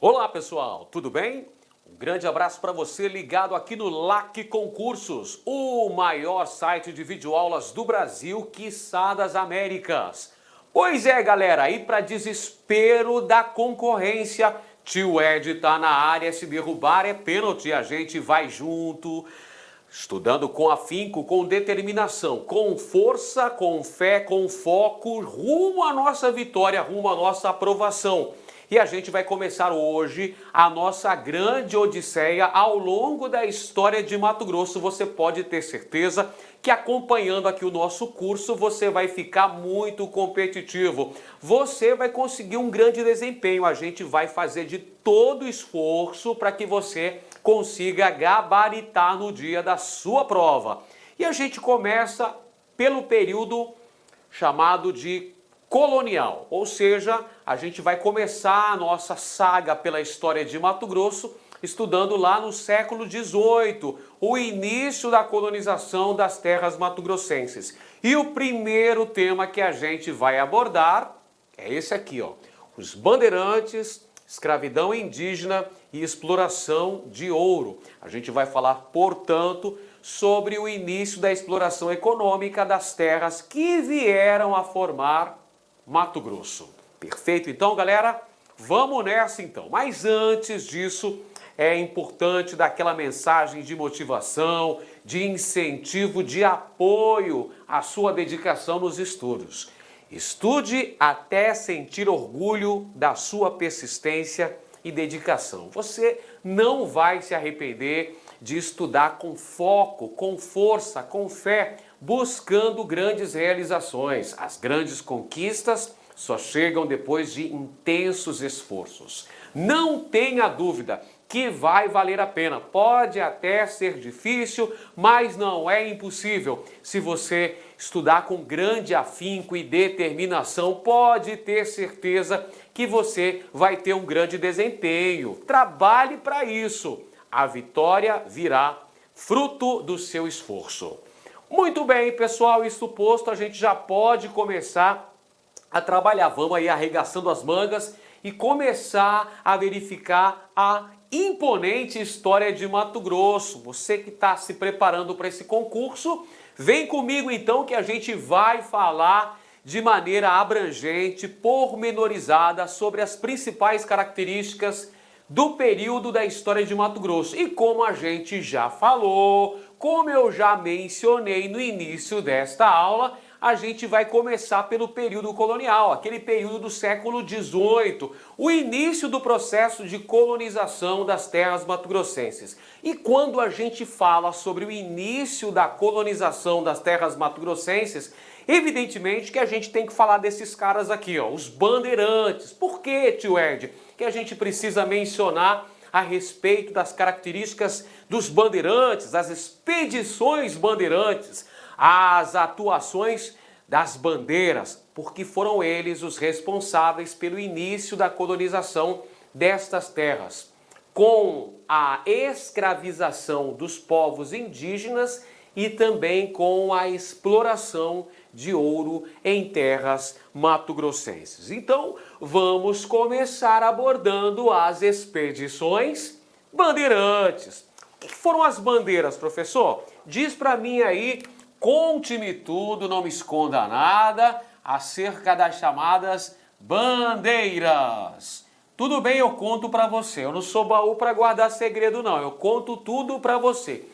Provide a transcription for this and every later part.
Olá pessoal, tudo bem? Um grande abraço para você ligado aqui no LAC Concursos, o maior site de videoaulas do Brasil, quiçá das Américas. Pois é galera, e para desespero da concorrência, tio Ed tá na área, se derrubar é pênalti, a gente vai junto, estudando com afinco, com determinação, com força, com fé, com foco, rumo à nossa vitória, rumo à nossa aprovação. E a gente vai começar hoje a nossa grande odisseia ao longo da história de Mato Grosso. Você pode ter certeza que acompanhando aqui o nosso curso, você vai ficar muito competitivo. Você vai conseguir um grande desempenho. A gente vai fazer de todo o esforço para que você consiga gabaritar no dia da sua prova. E a gente começa pelo período chamado de colonial, ou seja, a gente vai começar a nossa saga pela história de Mato Grosso estudando lá no século XVIII, o início da colonização das terras mato-grossenses. E o primeiro tema que a gente vai abordar é esse aqui, ó, os bandeirantes, escravidão indígena e exploração de ouro. A gente vai falar, portanto, sobre o início da exploração econômica das terras que vieram a formar Mato Grosso. Perfeito? Então, galera, vamos nessa então. Mas antes disso, é importante dar aquela mensagem de motivação, de incentivo, de apoio à sua dedicação nos estudos. Estude até sentir orgulho da sua persistência e dedicação. Você não vai se arrepender de estudar com foco, com força, com fé, buscando grandes realizações. As grandes conquistas só chegam depois de intensos esforços. Não tenha dúvida que vai valer a pena. Pode até ser difícil, mas não é impossível. Se você estudar com grande afinco e determinação, pode ter certeza que você vai ter um grande desempenho. Trabalhe para isso. A vitória virá fruto do seu esforço. Muito bem, pessoal, isso posto, a gente já pode começar a trabalhar. Vamos aí arregaçando as mangas e começar a verificar a imponente história de Mato Grosso. Você que está se preparando para esse concurso, vem comigo então que a gente vai falar de maneira abrangente, pormenorizada, sobre as principais características do período da história de Mato Grosso. E como a gente já falou, como eu já mencionei no início desta aula, a gente vai começar pelo período colonial, aquele período do século XVIII, o início do processo de colonização das terras mato-grossenses. E quando a gente fala sobre o início da colonização das terras mato-grossenses, evidentemente que a gente tem que falar desses caras aqui, ó, os bandeirantes. Por que, tio Ed, que a gente precisa mencionar a respeito das características dos bandeirantes, das expedições bandeirantes, as atuações das bandeiras, porque foram eles os responsáveis pelo início da colonização destas terras, com a escravização dos povos indígenas e também com a exploração de ouro em terras mato-grossenses. Então, vamos começar abordando as expedições bandeirantes. O que foram as bandeiras, professor? Diz para mim aí, conte-me tudo, não me esconda nada, acerca das chamadas bandeiras. Tudo bem, eu conto para você. Eu não sou baú para guardar segredo, não. Eu conto tudo para você.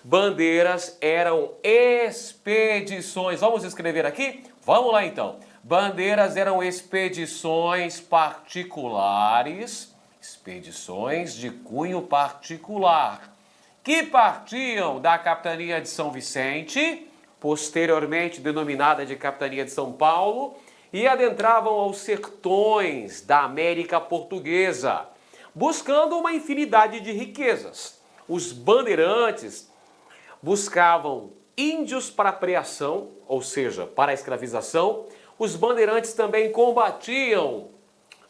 Bandeiras eram expedições. Vamos escrever aqui? Vamos lá então. Bandeiras eram expedições particulares, expedições de cunho particular, que partiam da capitania de São Vicente, posteriormente denominada de capitania de São Paulo, e adentravam aos sertões da América Portuguesa, buscando uma infinidade de riquezas. Os bandeirantes buscavam índios para a preação, ou seja, para a escravização. Os bandeirantes também combatiam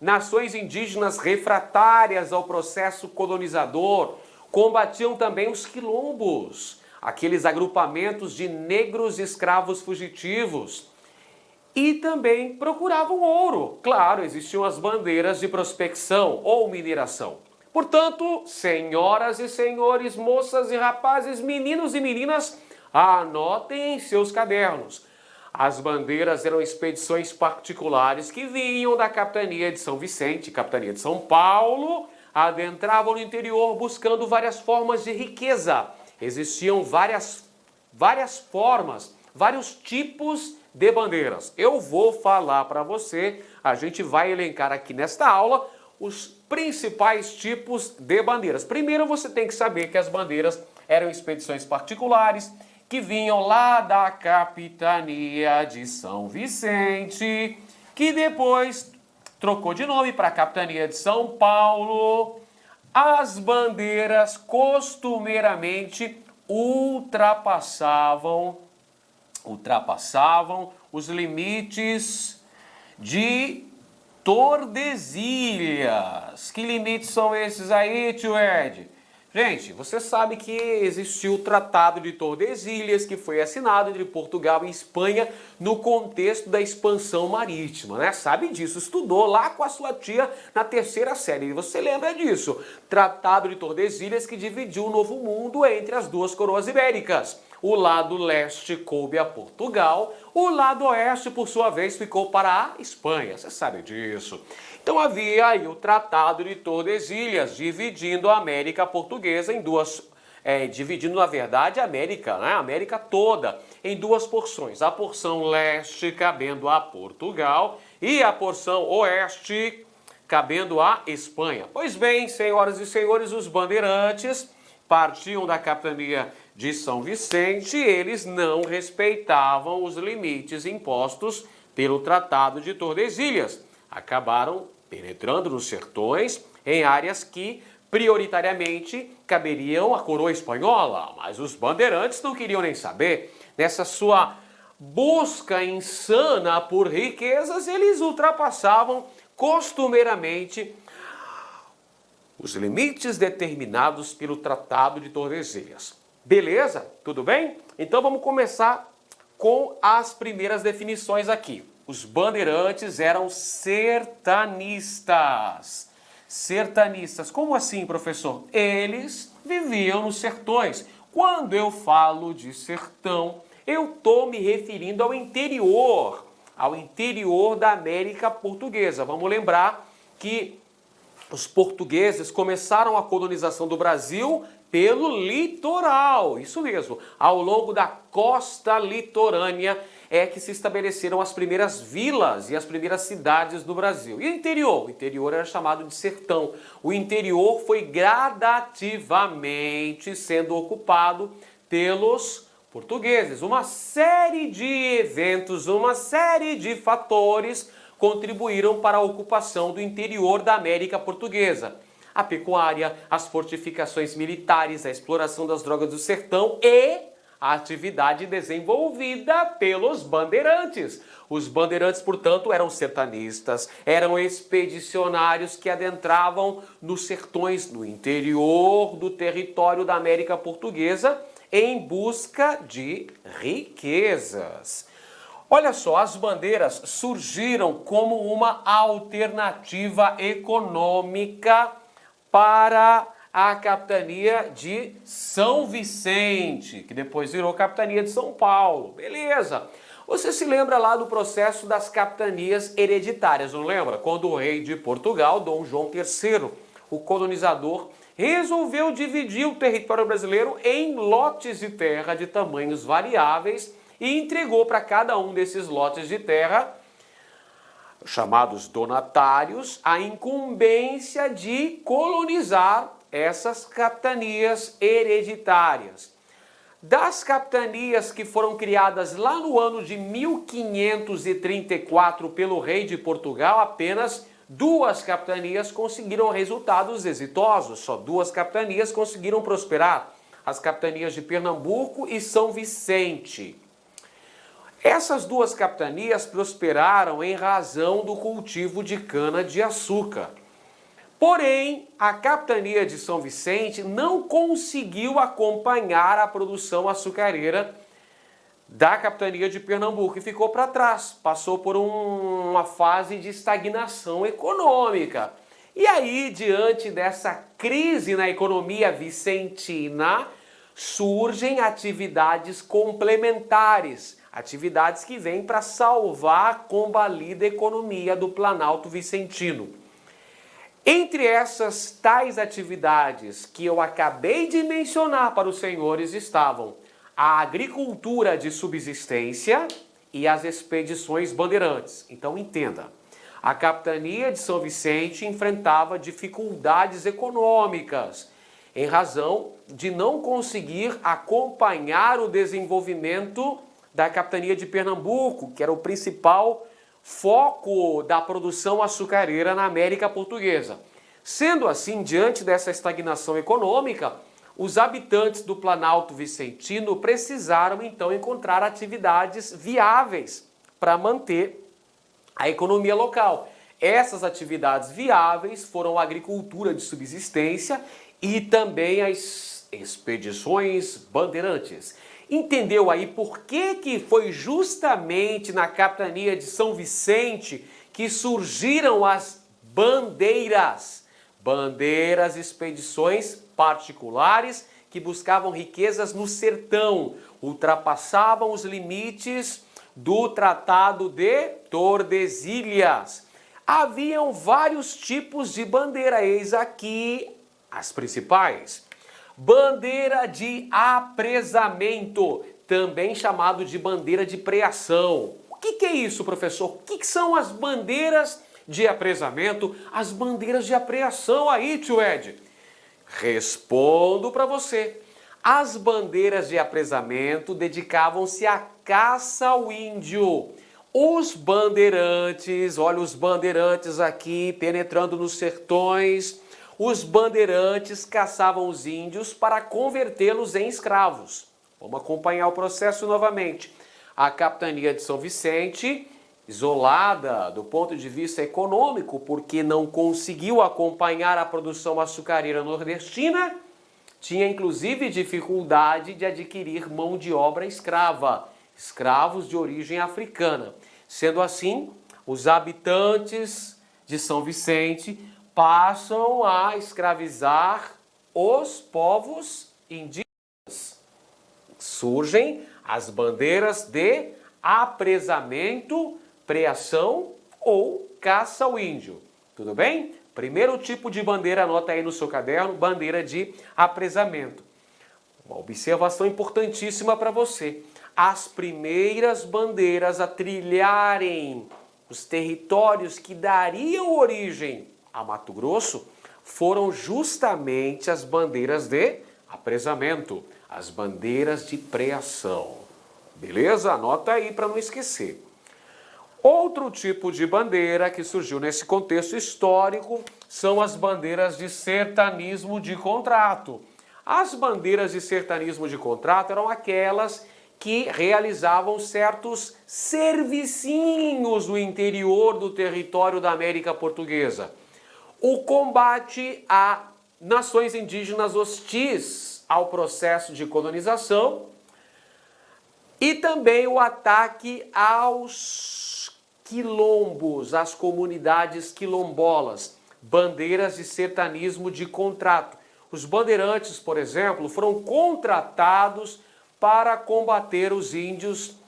nações indígenas refratárias ao processo colonizador, combatiam também os quilombos, aqueles agrupamentos de negros escravos fugitivos, e também procuravam ouro. Claro, existiam as bandeiras de prospecção ou mineração. Portanto, senhoras e senhores, moças e rapazes, meninos e meninas, anotem em seus cadernos. As bandeiras eram expedições particulares que vinham da capitania de São Vicente, capitania de São Paulo, adentravam no interior buscando várias formas de riqueza. Existiam várias formas, vários tipos de bandeiras. Eu vou falar para você, a gente vai elencar aqui nesta aula os principais tipos de bandeiras. Primeiro você tem que saber que as bandeiras eram expedições particulares que vinham lá da capitania de São Vicente, que depois trocou de nome para a capitania de São Paulo. As bandeiras costumeiramente ultrapassavam os limites de Tordesilhas. Que limites são esses aí, tio Ed? Gente, você sabe que existiu o Tratado de Tordesilhas, que foi assinado entre Portugal e Espanha no contexto da expansão marítima, né? Sabe disso, estudou lá com a sua tia na terceira série, e você lembra disso. Tratado de Tordesilhas que dividiu o Novo Mundo entre as duas coroas ibéricas. O lado leste coube a Portugal, o lado oeste, por sua vez, ficou para a Espanha. Você sabe disso. Então havia aí o Tratado de Tordesilhas, dividindo a América Portuguesa em duas... dividindo, na verdade, a América, né? A América toda, em duas porções. A porção leste cabendo a Portugal e a porção oeste cabendo a Espanha. Pois bem, senhoras e senhores, os bandeirantes partiam da capitania de São Vicente, eles não respeitavam os limites impostos pelo Tratado de Tordesilhas. Acabaram penetrando nos sertões em áreas que prioritariamente caberiam à coroa espanhola, mas os bandeirantes não queriam nem saber. Nessa sua busca insana por riquezas, eles ultrapassavam costumeiramente os limites determinados pelo Tratado de Tordesilhas. Beleza? Tudo bem? Então vamos começar com as primeiras definições aqui. Os bandeirantes eram sertanistas. Sertanistas. Como assim, professor? Eles viviam nos sertões. Quando eu falo de sertão, eu estou me referindo ao interior da América Portuguesa. Vamos lembrar que os portugueses começaram a colonização do Brasil pelo litoral, isso mesmo. Ao longo da costa litorânea é que se estabeleceram as primeiras vilas e as primeiras cidades do Brasil. E o interior? O interior era chamado de sertão. O interior foi gradativamente sendo ocupado pelos portugueses. Uma série de eventos, uma série de fatores contribuíram para a ocupação do interior da América Portuguesa. A pecuária, as fortificações militares, a exploração das drogas do sertão e a atividade desenvolvida pelos bandeirantes. Os bandeirantes, portanto, eram sertanistas, eram expedicionários que adentravam nos sertões, no interior do território da América Portuguesa, em busca de riquezas. Olha só, as bandeiras surgiram como uma alternativa econômica para a capitania de São Vicente, que depois virou capitania de São Paulo. Beleza. Você se lembra lá do processo das capitanias hereditárias, não lembra? Quando o rei de Portugal, Dom João III, o colonizador, resolveu dividir o território brasileiro em lotes de terra de tamanhos variáveis e entregou para cada um desses lotes de terra, chamados donatários, a incumbência de colonizar essas capitanias hereditárias. Das capitanias que foram criadas lá no ano de 1534 pelo rei de Portugal, apenas 2 capitanias conseguiram resultados exitosos. Só 2 capitanias conseguiram prosperar. As capitanias de Pernambuco e São Vicente. Essas 2 capitanias prosperaram em razão do cultivo de cana-de-açúcar. Porém, a capitania de São Vicente não conseguiu acompanhar a produção açucareira da capitania de Pernambuco e ficou para trás, passou por uma fase de estagnação econômica. E aí, diante dessa crise na economia vicentina, surgem atividades complementares, atividades que vêm para salvar a combalida economia do Planalto Vicentino. Entre essas tais atividades que eu acabei de mencionar para os senhores estavam a agricultura de subsistência e as expedições bandeirantes. Então entenda, a capitania de São Vicente enfrentava dificuldades econômicas em razão de não conseguir acompanhar o desenvolvimento da capitania de Pernambuco, que era o principal foco da produção açucareira na América Portuguesa. Sendo assim, diante dessa estagnação econômica, os habitantes do Planalto Vicentino precisaram então encontrar atividades viáveis para manter a economia local. Essas atividades viáveis foram a agricultura de subsistência e também as expedições bandeirantes. Entendeu aí por que foi justamente na capitania de São Vicente que surgiram as bandeiras? Bandeiras, expedições particulares que buscavam riquezas no sertão, ultrapassavam os limites do Tratado de Tordesilhas. Haviam vários tipos de bandeira, eis aqui as principais. Bandeira de apresamento, também chamado de bandeira de preação. O que é isso, professor? O que são as bandeiras de apresamento, as bandeiras de apreação aí, tio Ed? Respondo para você. As bandeiras de apresamento dedicavam-se à caça ao índio. Os bandeirantes, olha os bandeirantes aqui penetrando nos sertões, os bandeirantes caçavam os índios para convertê-los em escravos. Vamos acompanhar o processo novamente. A capitania de São Vicente, isolada do ponto de vista econômico, porque não conseguiu acompanhar a produção açucareira nordestina, tinha inclusive dificuldade de adquirir mão de obra escrava, escravos de origem africana. Sendo assim, os habitantes de São Vicente passam a escravizar os povos indígenas. Surgem as bandeiras de apresamento, preação ou caça ao índio. Tudo bem? Primeiro tipo de bandeira, anota aí no seu caderno, bandeira de apresamento. Uma observação importantíssima para você. As primeiras bandeiras a trilharem os territórios que dariam origem a Mato Grosso foram justamente as bandeiras de apresamento, as bandeiras de preação. Beleza? Anota aí para não esquecer. Outro tipo de bandeira que surgiu nesse contexto histórico são as bandeiras de sertanismo de contrato. As bandeiras de sertanismo de contrato eram aquelas que realizavam certos servicinhos no interior do território da América Portuguesa. O combate a nações indígenas hostis ao processo de colonização e também o ataque aos quilombos, às comunidades quilombolas, bandeiras de sertanismo de contrato. Os bandeirantes, por exemplo, foram contratados para combater os índios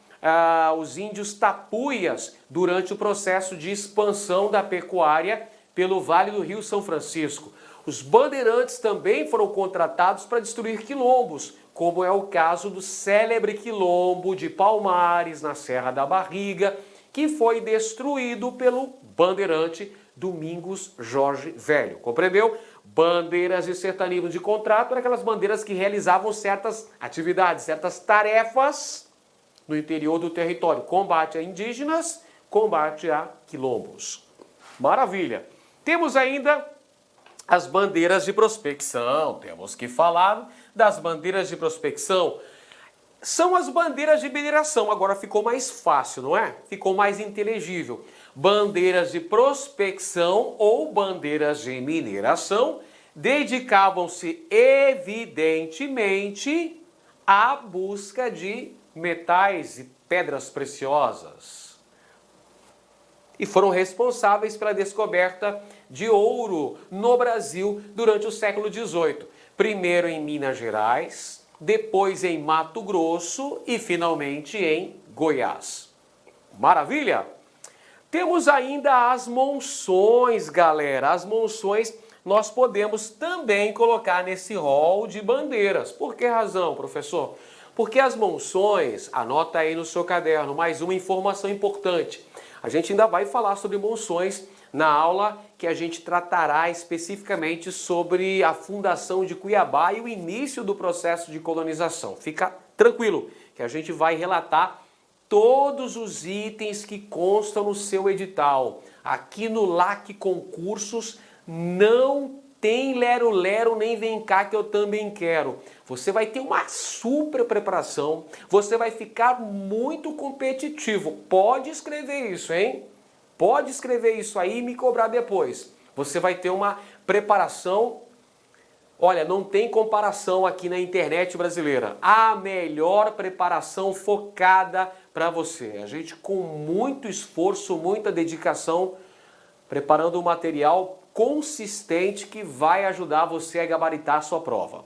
tapuias durante o processo de expansão da pecuária pelo Vale do Rio São Francisco. Os bandeirantes também foram contratados para destruir quilombos, como é o caso do célebre quilombo de Palmares, na Serra da Barriga, que foi destruído pelo bandeirante Domingos Jorge Velho. Compreendeu? Bandeiras de sertanismo de contrato eram aquelas bandeiras que realizavam certas atividades, certas tarefas no interior do território. Combate a indígenas, combate a quilombos. Maravilha! Temos ainda as bandeiras de prospecção. Temos que falar das bandeiras de prospecção. São as bandeiras de mineração. Agora ficou mais fácil, não é? Ficou mais inteligível. Bandeiras de prospecção ou bandeiras de mineração dedicavam-se evidentemente à busca de metais e pedras preciosas. E foram responsáveis pela descoberta de ouro no Brasil durante o século XVIII. Primeiro em Minas Gerais, depois em Mato Grosso e finalmente em Goiás. Maravilha? Temos ainda as monções, galera. As monções nós podemos também colocar nesse rol de bandeiras. Por que razão, professor? Porque as monções, anota aí no seu caderno, mais uma informação importante. A gente ainda vai falar sobre monções na aula que a gente tratará especificamente sobre a fundação de Cuiabá e o início do processo de colonização. Fica tranquilo que a gente vai relatar todos os itens que constam no seu edital. Aqui no LAC Concursos não tem lero-lero nem vem cá que eu também quero. Você vai ter uma super preparação, você vai ficar muito competitivo. Pode escrever isso, hein? Pode escrever isso aí e me cobrar depois. Você vai ter uma preparação. Olha, não tem comparação aqui na internet brasileira. A melhor preparação focada para você. A gente com muito esforço, muita dedicação, preparando um material consistente que vai ajudar você a gabaritar a sua prova.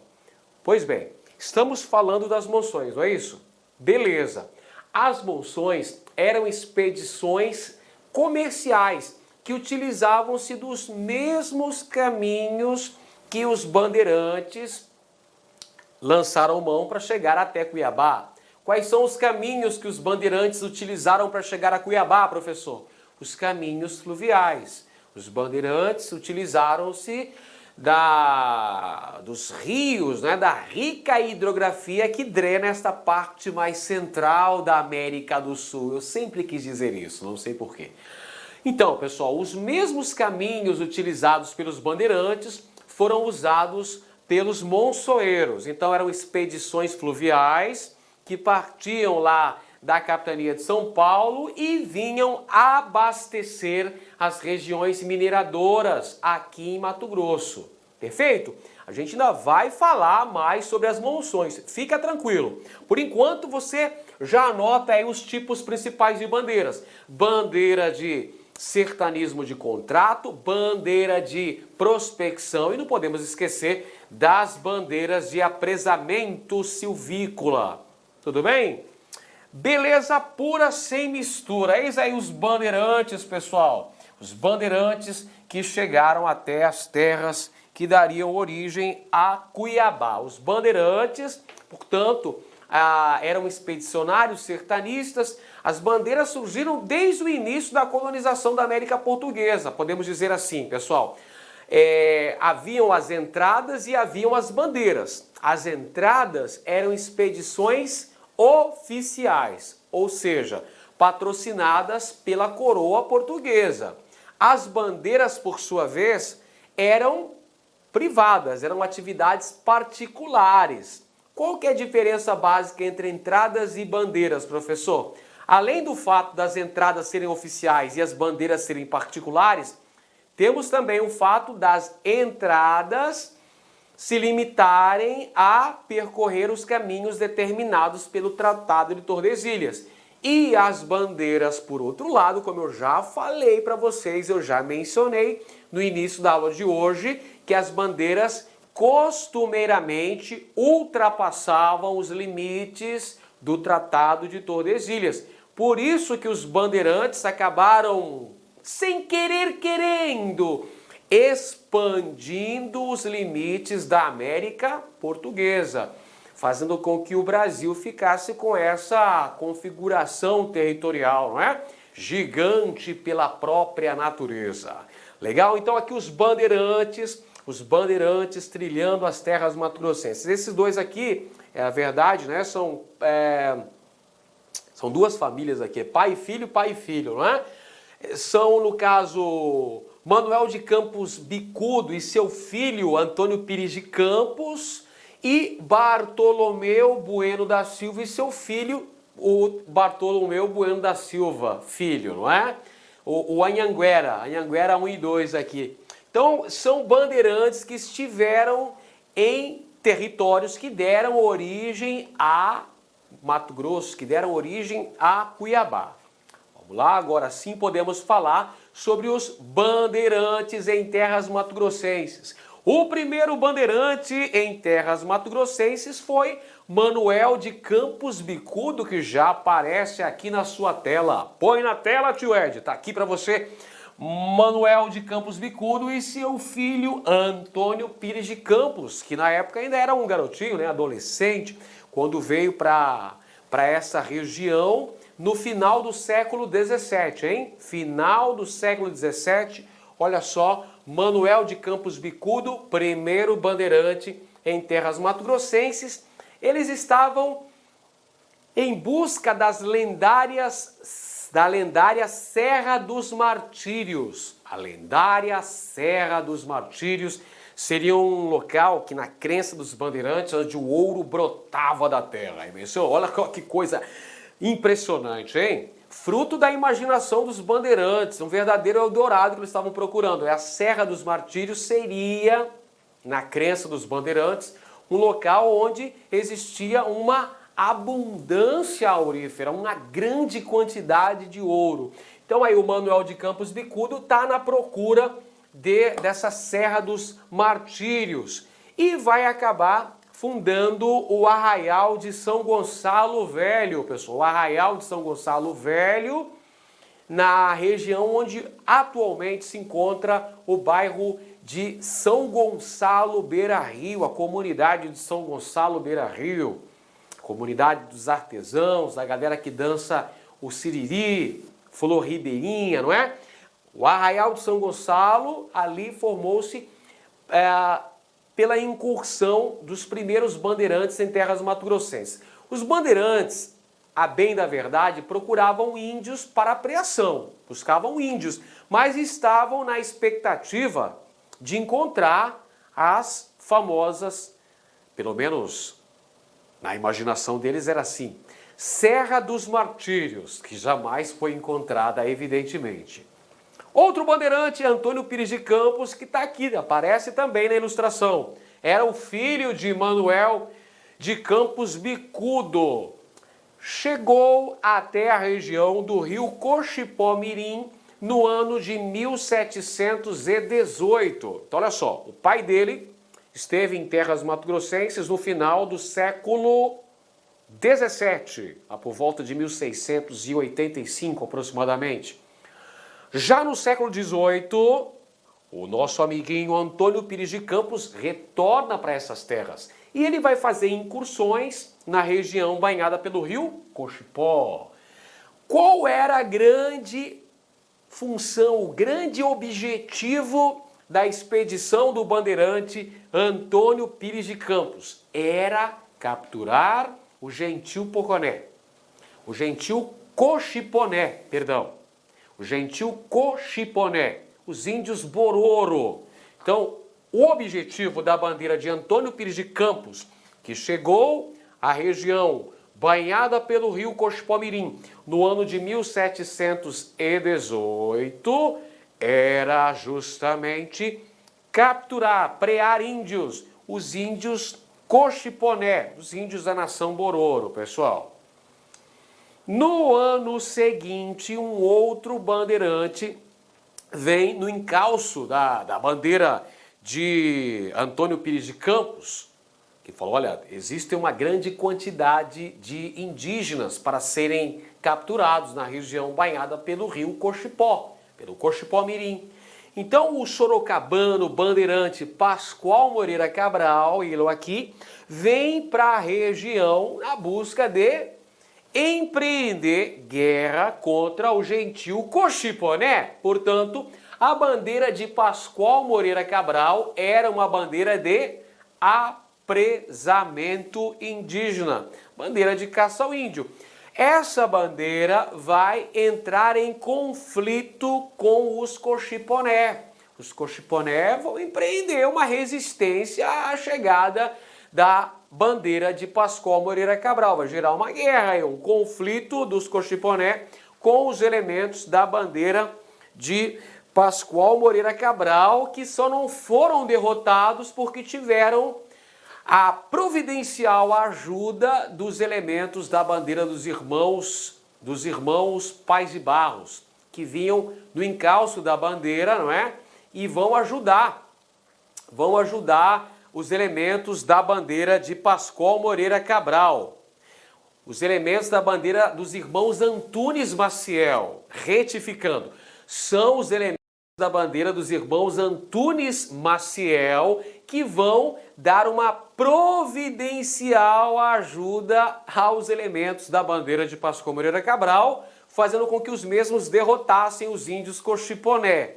Pois bem, estamos falando das monções, não é isso? Beleza. As monções eram expedições comerciais que utilizavam-se dos mesmos caminhos que os bandeirantes lançaram mão para chegar até Cuiabá. Quais são os caminhos que os bandeirantes utilizaram para chegar a Cuiabá, professor? Os caminhos fluviais. Os bandeirantes utilizaram-se dos rios, né, da rica hidrografia que drena esta parte mais central da América do Sul. Eu sempre quis dizer isso, não sei porquê. Então, pessoal, os mesmos caminhos utilizados pelos bandeirantes foram usados pelos monçoeiros. Então, eram expedições fluviais que partiam lá da capitania de São Paulo e vinham abastecer as regiões mineradoras aqui em Mato Grosso. Perfeito? A gente ainda vai falar mais sobre as monções. Fica tranquilo. Por enquanto, você já anota aí os tipos principais de bandeiras. Bandeira de sertanismo de contrato, bandeira de prospecção e não podemos esquecer das bandeiras de apresamento silvícola. Tudo bem? Beleza pura sem mistura. Eis aí os bandeirantes, pessoal. Os bandeirantes que chegaram até as terras que dariam origem a Cuiabá. Os bandeirantes, portanto, eram expedicionários sertanistas. As bandeiras surgiram desde o início da colonização da América Portuguesa. Podemos dizer assim, pessoal. Haviam as entradas e haviam as bandeiras. As entradas eram expedições oficiais, ou seja, patrocinadas pela coroa portuguesa. As bandeiras, por sua vez, eram privadas, eram atividades particulares. Qual que é a diferença básica entre entradas e bandeiras, professor? Além do fato das entradas serem oficiais e as bandeiras serem particulares, temos também o fato das entradas se limitarem a percorrer os caminhos determinados pelo Tratado de Tordesilhas. E as bandeiras, por outro lado, como eu já falei para vocês, eu já mencionei no início da aula de hoje, que as bandeiras costumeiramente ultrapassavam os limites do Tratado de Tordesilhas. Por isso que os bandeirantes acabaram, sem querer querendo, expandindo os limites da América Portuguesa, fazendo com que o Brasil ficasse com essa configuração territorial, não é? Gigante pela própria natureza. Legal? Então aqui os bandeirantes trilhando as terras mato-grossenses. Esses dois aqui, é a verdade, né? São duas famílias aqui, pai e filho, não é? São, no caso, Manuel de Campos Bicudo e seu filho Antônio Pires de Campos e Bartolomeu Bueno da Silva e seu filho, o Bartolomeu Bueno da Silva, filho, não é? O Anhanguera 1 e 2 aqui. Então, são bandeirantes que estiveram em territórios que deram origem a Mato Grosso, que deram origem a Cuiabá. Vamos lá, agora sim podemos falar sobre os bandeirantes em terras mato-grossenses. O primeiro bandeirante em terras mato-grossenses foi Manuel de Campos Bicudo, que já aparece aqui na sua tela. Põe na tela, tio Ed, tá aqui para você. Manuel de Campos Bicudo e seu filho Antônio Pires de Campos, que na época ainda era um garotinho, né, adolescente, quando veio para essa região no final do século XVII, hein? Final do século XVII, olha só, Manuel de Campos Bicudo, primeiro bandeirante em terras mato-grossenses. Eles estavam em busca da lendária Serra dos Martírios. A lendária Serra dos Martírios seria um local que, na crença dos bandeirantes, onde o ouro brotava da terra. Olha que coisa impressionante, hein? Fruto da imaginação dos bandeirantes, um verdadeiro Eldorado que eles estavam procurando. A Serra dos Martírios seria, na crença dos bandeirantes, um local onde existia uma abundância aurífera, uma grande quantidade de ouro. Então aí o Manuel de Campos Bicudo está na procura dessa Serra dos Martírios e vai acabar fundando o Arraial de São Gonçalo Velho, pessoal. O Arraial de São Gonçalo Velho, na região onde atualmente se encontra o bairro de São Gonçalo Beira-Rio, a comunidade de São Gonçalo Beira-Rio, comunidade dos artesãos, da galera que dança o siriri, flor ribeirinha, não é? O Arraial de São Gonçalo ali formou-se pela incursão dos primeiros bandeirantes em terras mato-grossenses. Os bandeirantes, a bem da verdade, procuravam índios para a preação, buscavam índios, mas estavam na expectativa de encontrar as famosas, pelo menos na imaginação deles era assim, Serra dos Martírios, que jamais foi encontrada, evidentemente. Outro bandeirante, Antônio Pires de Campos, que está aqui, aparece também na ilustração. Era o filho de Manuel de Campos Bicudo. Chegou até a região do rio Cochipó-Mirim no ano de 1718. Então, olha só, o pai dele esteve em terras mato-grossenses no final do século XVII, por volta de 1685 aproximadamente. Já no século XVIII, o nosso amiguinho Antônio Pires de Campos retorna para essas terras e ele vai fazer incursões na região banhada pelo rio Cochipó. Qual era a grande função, o grande objetivo da expedição do bandeirante Antônio Pires de Campos? Era capturar o gentil Poconé, o gentil Cochiponé, perdão. O gentil Cochiponé, os índios Bororo. Então, o objetivo da bandeira de Antônio Pires de Campos, que chegou à região banhada pelo rio Cochipó-Mirim no ano de 1718, era justamente capturar, prear índios, os índios Cochiponé, os índios da nação Bororo, pessoal. No ano seguinte, um outro bandeirante vem no encalço da bandeira de Antônio Pires de Campos, que falou, olha, existe uma grande quantidade de indígenas para serem capturados na região banhada pelo rio Cochipó, pelo Cochipó-Mirim. Então o sorocabano bandeirante Pascoal Moreira Cabral, ele aqui, vem para a região na busca de empreender guerra contra o gentil Cochiponé. Portanto, a bandeira de Pascoal Moreira Cabral era uma bandeira de apresamento indígena, bandeira de caça ao índio. Essa bandeira vai entrar em conflito com os Cochiponé. Os Cochiponé vão empreender uma resistência à chegada da bandeira de Pascoal Moreira Cabral. Vai gerar uma guerra, um conflito dos Cochiponé com os elementos da bandeira de Pascoal Moreira Cabral, que só não foram derrotados porque tiveram a providencial ajuda dos elementos da bandeira dos irmãos Pais de Barros, que vinham no encalço da bandeira, não é? E vão ajudar os elementos da bandeira de Pascoal Moreira Cabral. Os elementos da bandeira dos irmãos Antunes Maciel, retificando, são os elementos da bandeira dos irmãos Antunes Maciel que vão dar uma providencial ajuda aos elementos da bandeira de Pascoal Moreira Cabral, fazendo com que os mesmos derrotassem os índios Cochiponé.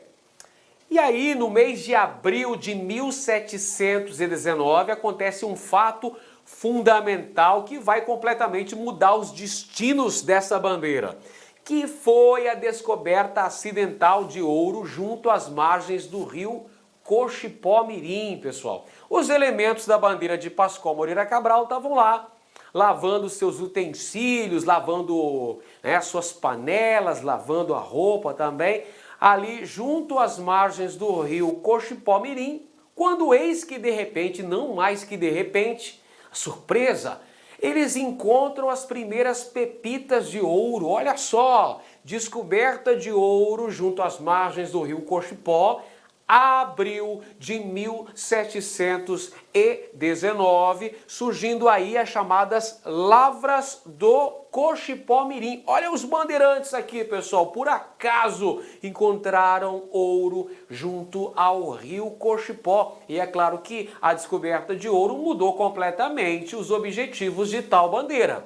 E aí, no mês de abril de 1719, acontece um fato fundamental que vai completamente mudar os destinos dessa bandeira, que foi a descoberta acidental de ouro junto às margens do rio Cochipó-Mirim, pessoal. Os elementos da bandeira de Pascoal Moreira Cabral estavam lá, lavando seus utensílios, lavando suas panelas, lavando a roupa também, ali junto às margens do rio Cochipó-Mirim, quando eis que de repente, não mais que de repente, surpresa, eles encontram as primeiras pepitas de ouro. Olha só, descoberta de ouro junto às margens do rio Cochipó, abril de 1719, surgindo aí as chamadas Lavras do Cochipó-Mirim. Olha os bandeirantes aqui, pessoal, por acaso encontraram ouro junto ao rio Cochipó. E é claro que a descoberta de ouro mudou completamente os objetivos de tal bandeira.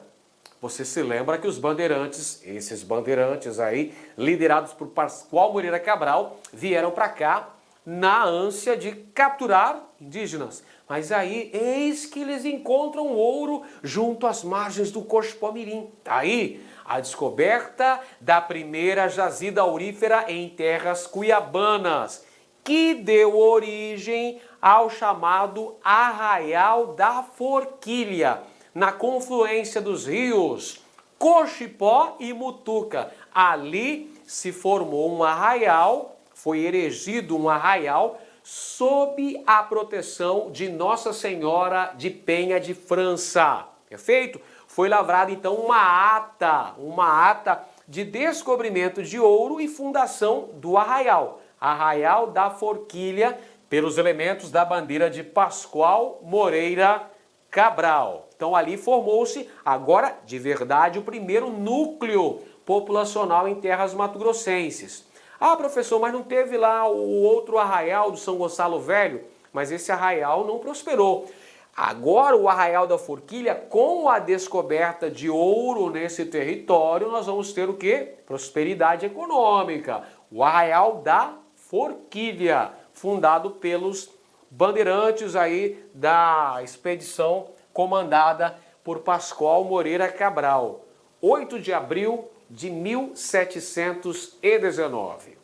Você se lembra que os bandeirantes, esses bandeirantes aí, liderados por Pascoal Moreira Cabral, vieram para cá na ânsia de capturar indígenas. Mas aí, eis que eles encontram ouro junto às margens do Cochipó-Mirim. Aí, a descoberta da primeira jazida aurífera em terras cuiabanas, que deu origem ao chamado Arraial da Forquilha, na confluência dos rios Cochipó e Mutuca. Ali se formou um arraial, foi erigido um arraial sob a proteção de Nossa Senhora de Penha de França. Perfeito? Foi lavrada então uma ata de descobrimento de ouro e fundação do arraial, Arraial da Forquilha, pelos elementos da bandeira de Pascoal Moreira Cabral. Então ali formou-se agora de verdade o primeiro núcleo populacional em terras mato-grossenses. Ah, professor, mas não teve lá o outro arraial do São Gonçalo Velho? Mas esse arraial não prosperou. Agora o Arraial da Forquilha, com a descoberta de ouro nesse território, nós vamos ter o quê? Prosperidade econômica. O Arraial da Forquilha, fundado pelos bandeirantes aí da expedição comandada por Pascoal Moreira Cabral. 8 de abril de 1719.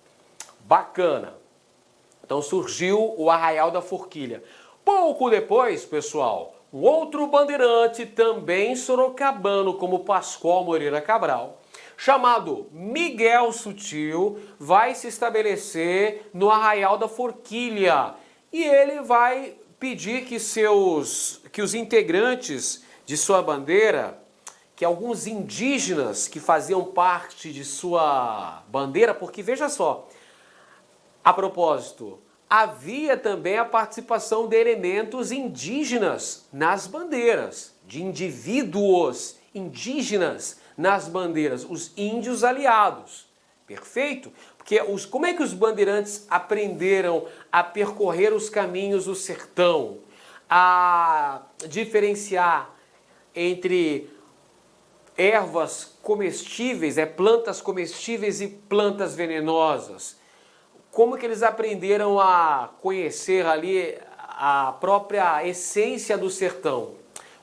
Bacana. Então surgiu o Arraial da Forquilha. Pouco depois, pessoal, um outro bandeirante, também sorocabano, como Pascoal Moreira Cabral, chamado Miguel Sutil, vai se estabelecer no Arraial da Forquilha. E ele vai pedir que os integrantes de sua bandeira, que alguns indígenas que faziam parte de sua bandeira, porque veja só, a propósito, havia também a participação de elementos indígenas nas bandeiras, de indivíduos indígenas nas bandeiras, os índios aliados. Perfeito? Porque como é que os bandeirantes aprenderam a percorrer os caminhos do sertão, a diferenciar entre ervas comestíveis, plantas comestíveis e plantas venenosas? Como que eles aprenderam a conhecer ali a própria essência do sertão?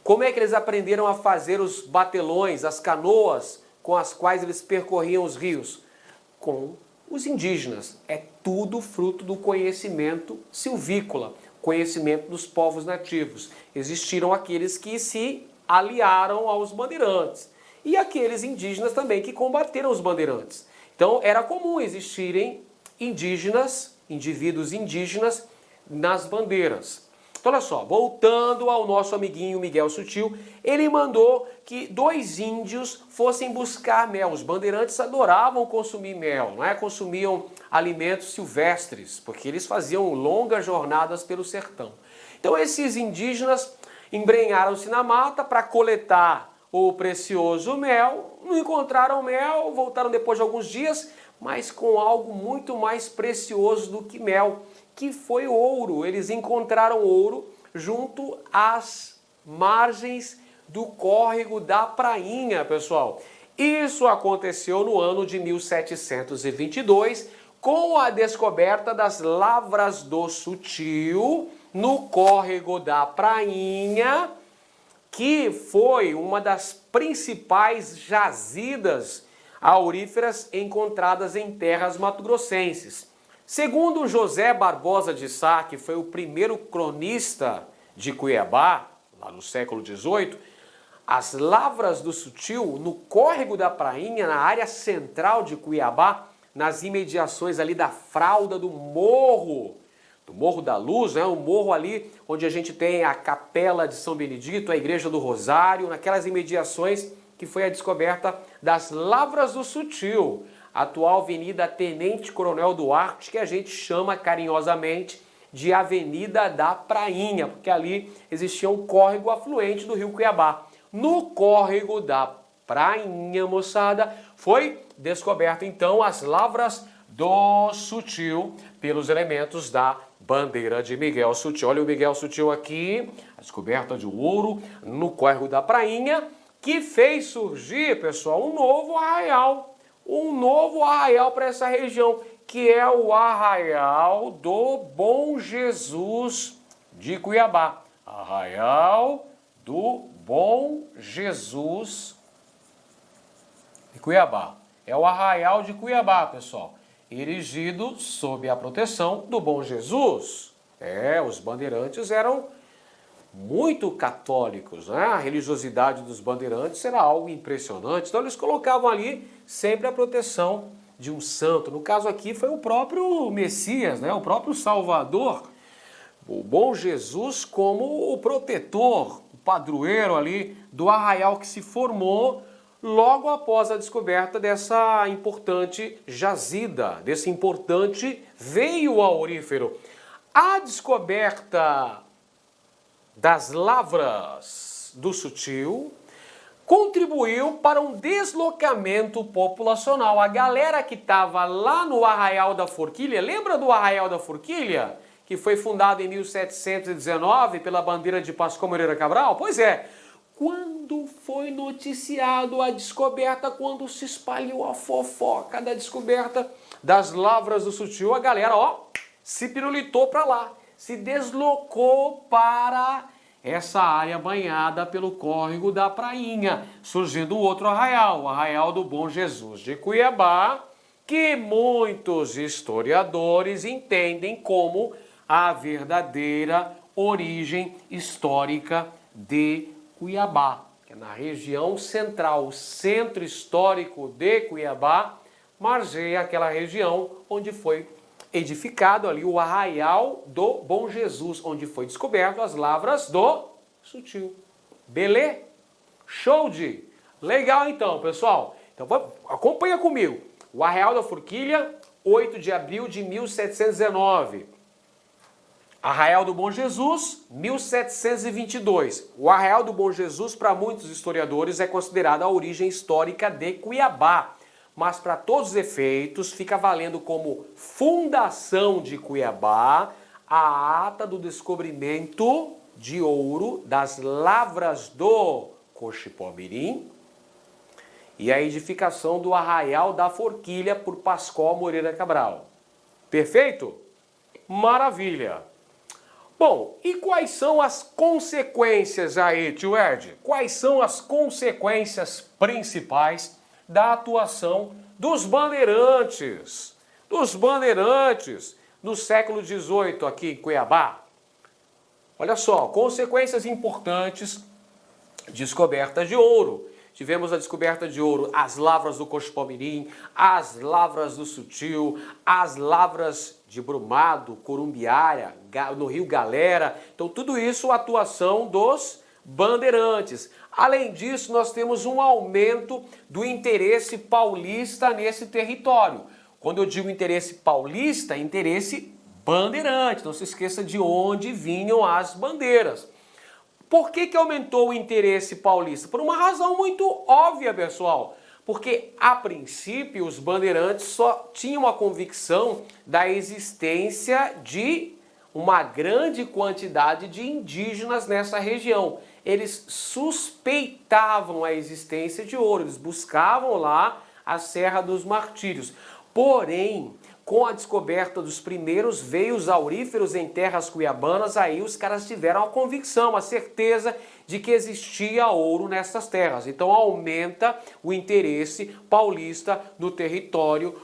Como é que eles aprenderam a fazer os batelões, as canoas com as quais eles percorriam os rios? Com os indígenas. É tudo fruto do conhecimento silvícola, conhecimento dos povos nativos. Existiram aqueles que se aliaram aos bandeirantes e aqueles indígenas também que combateram os bandeirantes. Então era comum existirem indígenas, indivíduos indígenas nas bandeiras. Então, olha só, voltando ao nosso amiguinho Miguel Sutil, ele mandou que 2 índios fossem buscar mel. Os bandeirantes adoravam consumir mel, não é? Consumiam alimentos silvestres, porque eles faziam longas jornadas pelo sertão. Então, esses indígenas embrenharam-se na mata para coletar o precioso mel, não encontraram mel, voltaram depois de alguns dias, mas com algo muito mais precioso do que mel, que foi ouro. Eles encontraram ouro junto às margens do córrego da Prainha, pessoal. Isso aconteceu no ano de 1722, com a descoberta das lavras do Sutil no córrego da Prainha, que foi uma das principais jazidas auríferas encontradas em terras mato-grossenses. Segundo José Barbosa de Sá, que foi o primeiro cronista de Cuiabá, lá no século XVIII, as lavras do Sutil, no córrego da Prainha, na área central de Cuiabá, nas imediações ali da fralda do Morro da Luz, né? O morro ali onde a gente tem a Capela de São Benedito, a Igreja do Rosário, naquelas imediações que foi a descoberta das lavras do Sutil, atual Avenida Tenente Coronel Duarte, que a gente chama carinhosamente de Avenida da Prainha, porque ali existia um córrego afluente do rio Cuiabá. No córrego da Prainha, moçada, foi descoberto então as lavras do Sutil pelos elementos da bandeira de Miguel Sutil. Olha o Miguel Sutil aqui, a descoberta de ouro no córrego da Prainha, que fez surgir, pessoal, um novo arraial para essa região, que é o Arraial do Bom Jesus de Cuiabá. Arraial do Bom Jesus de Cuiabá. É o Arraial de Cuiabá, pessoal, erigido sob a proteção do Bom Jesus. Os bandeirantes eram muito católicos, né? A religiosidade dos bandeirantes era algo impressionante. Então eles colocavam ali sempre a proteção de um santo. No caso aqui foi o próprio Messias, né? O próprio Salvador, o Bom Jesus como o protetor, o padroeiro ali do arraial que se formou logo após a descoberta dessa importante jazida, desse importante veio aurífero. A descoberta das lavras do Sutil contribuiu para um deslocamento populacional. A galera que estava lá no Arraial da Forquilha, lembra do Arraial da Forquilha? Que foi fundado em 1719 pela bandeira de Pascoal Moreira Cabral? Pois é, quando foi noticiado a descoberta, quando se espalhou a fofoca da descoberta das lavras do Sutil, a galera, se pirulitou para lá, se deslocou para essa área banhada pelo córrego da Prainha, surgindo outro arraial, o Arraial do Bom Jesus de Cuiabá, que muitos historiadores entendem como a verdadeira origem histórica de Cuiabá, que é na região central, o centro histórico de Cuiabá, margeia aquela região onde foi edificado ali o Arraial do Bom Jesus, onde foi descoberto as lavras do Sutil. Beleza? Show de? Legal então, pessoal. Então acompanha comigo. O Arraial da Forquilha, 8 de abril de 1719. Arraial do Bom Jesus, 1722. O Arraial do Bom Jesus, para muitos historiadores, é considerado a origem histórica de Cuiabá. Mas para todos os efeitos, fica valendo como fundação de Cuiabá a ata do descobrimento de ouro das lavras do Cochipó-Mirim e a edificação do Arraial da Forquilha por Pascoal Moreira Cabral. Perfeito? Maravilha! Bom, e quais são as consequências aí, tio Ed? Quais são as consequências principais da atuação dos bandeirantes no século XVIII aqui em Cuiabá? Olha só, consequências importantes, descoberta de ouro. tivemos a descoberta de ouro, as lavras do Coxupó-Mirim, as lavras do Sutil, as lavras de Brumado, Corumbiara, no Rio Galera. Então tudo isso, a atuação dos bandeirantes. Além disso, nós temos um aumento do interesse paulista nesse território. Quando eu digo interesse paulista, interesse bandeirante. Não se esqueça de onde vinham as bandeiras. Por que aumentou o interesse paulista? Por uma razão muito óbvia, pessoal. Porque, a princípio, os bandeirantes só tinham a convicção da existência de uma grande quantidade de indígenas nessa região. Eles suspeitavam a existência de ouro, eles buscavam lá a Serra dos Martírios. Porém, com a descoberta dos primeiros veios auríferos em terras cuiabanas, aí os caras tiveram a convicção, a certeza de que existia ouro nessas terras. Então aumenta o interesse paulista no território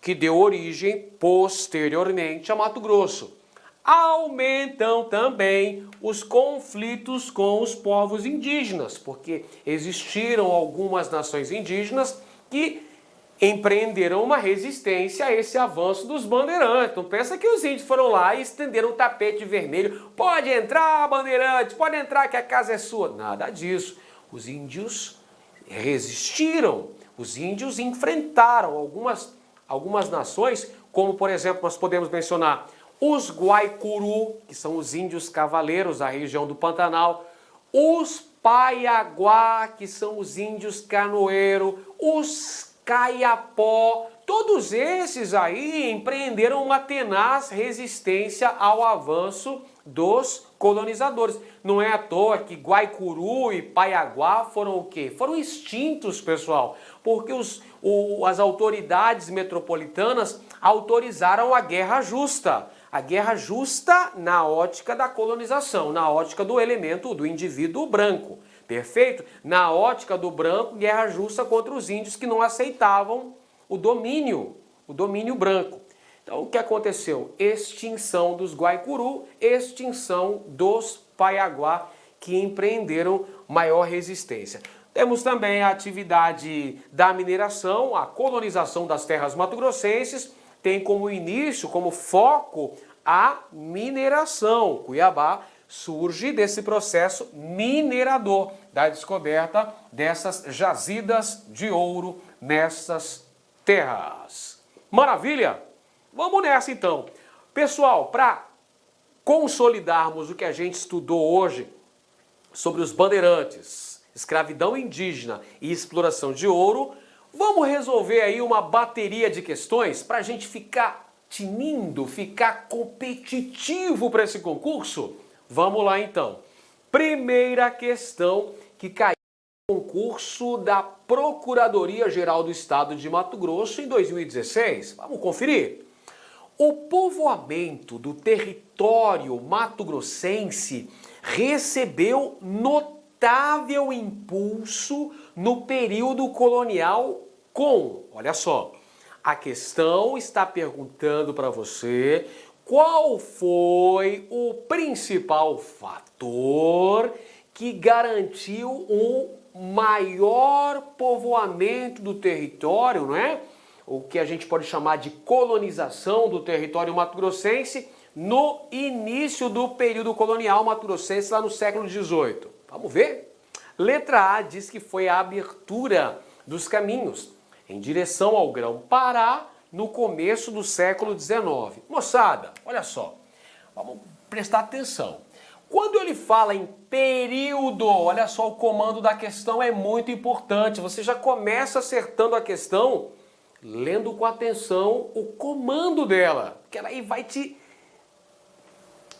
que deu origem posteriormente a Mato Grosso. Aumentam também os conflitos com os povos indígenas, porque existiram algumas nações indígenas que empreenderam uma resistência a esse avanço dos bandeirantes. Não pensa que os índios foram lá e estenderam o tapete vermelho. Pode entrar, bandeirantes, pode entrar que a casa é sua. Nada disso. Os índios resistiram, os índios enfrentaram algumas nações, como por exemplo nós podemos mencionar os Guaicuru, que são os índios cavaleiros da região do Pantanal, os Paiaguá, que são os índios canoeiros, os Caiapó, todos esses aí empreenderam uma tenaz resistência ao avanço dos colonizadores. Não é à toa que Guaicuru e Paiaguá foram o quê? Foram extintos, pessoal, porque as autoridades metropolitanas autorizaram a guerra justa. A guerra justa na ótica da colonização, na ótica do elemento, do indivíduo branco. Perfeito? Na ótica do branco, guerra justa contra os índios que não aceitavam o domínio branco. Então, o que aconteceu? Extinção dos Guaicuru, extinção dos Paiaguá, que empreenderam maior resistência. Temos também a atividade da mineração, a colonização das terras mato-grossenses, tem como início, como foco, a mineração. Cuiabá surge desse processo minerador, da descoberta dessas jazidas de ouro nessas terras. Maravilha? Vamos nessa então. Pessoal, para consolidarmos o que a gente estudou hoje sobre os bandeirantes, escravidão indígena e exploração de ouro, vamos resolver aí uma bateria de questões para a gente ficar tinindo, ficar competitivo para esse concurso? Vamos lá então. Primeira questão que caiu no concurso da Procuradoria-Geral do Estado de Mato Grosso em 2016. Vamos conferir? O povoamento do território mato-grossense recebeu notável impulso no período colonial olha só, a questão está perguntando para você qual foi o principal fator que garantiu o maior povoamento do território, não é? O que a gente pode chamar de colonização do território mato-grossense no início do período colonial mato-grossense, lá no século XVIII. Vamos ver? Letra A diz que foi a abertura dos caminhos em direção ao Grão-Pará no começo do século XIX. Moçada, olha só, vamos prestar atenção. Quando ele fala em período, olha só, o comando da questão é muito importante. Você já começa acertando a questão lendo com atenção o comando dela, que ela aí vai te